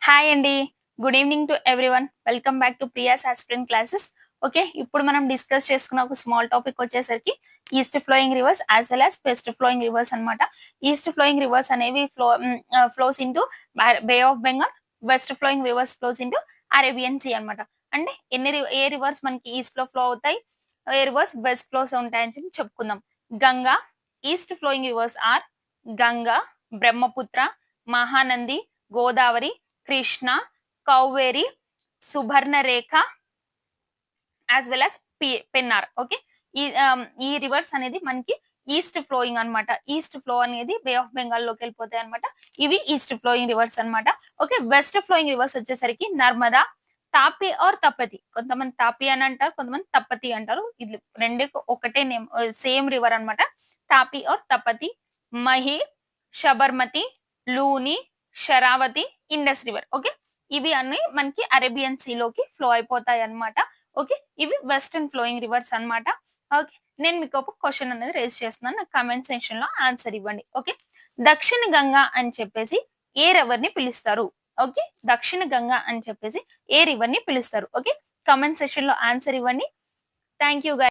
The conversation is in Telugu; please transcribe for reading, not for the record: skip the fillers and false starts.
హాయ్ అండి. Good evening to everyone. Welcome back to Priya's aspirant classes. Okay. ఇప్పుడు మనం డిస్కస్ చేసుకున్న ఒక స్మాల్ టాపిక్ వచ్చేసరికి east flowing rivers as well as west flowing rivers అన్నమాట. ఈస్ట్ ఫ్లోయింగ్ రివర్స్ అనేవి flows into Bay of Bengal. West flowing rivers flows into Arabian Sea అన్నమాట. అంటే ఏ రివర్స్ మనకి ఈస్ట్ లో ఫ్లో అవుతాయి, ఏ రివర్స్ వెస్ట్ ఫ్లోస్ ఉంటాయని చెప్పి చెప్పుకుందాం. Ganga east flowing rivers are Ganga, Brahmaputra, Mahanandi, Godavari, Krishna, Kaveri, Subarnarekha as well as Pennar. Okay. ఈ రివర్స్ అనేది మనకి ఈస్ట్ ఫ్లోయింగ్ అన్నమాట. ఈస్ట్ ఫ్లో అనేది బే ఆఫ్ బెంగాల్ లోకి వెళ్ళిపోతాయి అనమాట. ఇవి ఈస్ట్ ఫ్లోయింగ్ రివర్స్ అన్నమాట. ఓకే. వెస్ట్ ఫ్లోయింగ్ రివర్స్ వచ్చేసరికి నర్మదా, తాపి ఆర్ తపతి. కొంతమంది తాపి అని అంటారు, కొంతమంది తప్పతి అంటారు. ఇది రెండు ఒకటే నేమ్, సేమ్ రివర్ అన్నమాట. Tapi or Tapti, Mahi, Sabarmati, Luni, Sharavathi, Indus river. Okay. ఇవి అన్ని మనకి అరేబియన్ సీ లోకి ఫ్లో అయిపోతాయి అన్నమాట. ఓకే. ఇవి వెస్టర్న్ ఫ్లోయింగ్ రివర్స్ అన్నమాట. ఓకే. నేను మీకు ఒక క్వెషన్ అనేది రైజ్ చేస్తున్నాను. నాకు కామెంట్ సెక్షన్ లో ఆన్సర్ ఇవ్వండి. ఓకే. దక్షిణ గంగా అని చెప్పేసి ఏ రివర్ ని పిలుస్తారు? ఓకే. దక్షిణ గంగా అని చెప్పేసి ఏ రివర్ ని పిలుస్తారు? ఓకే. కామెంట్ సెక్షన్ లో ఆన్సర్ ఇవ్వండి. Thank you guys.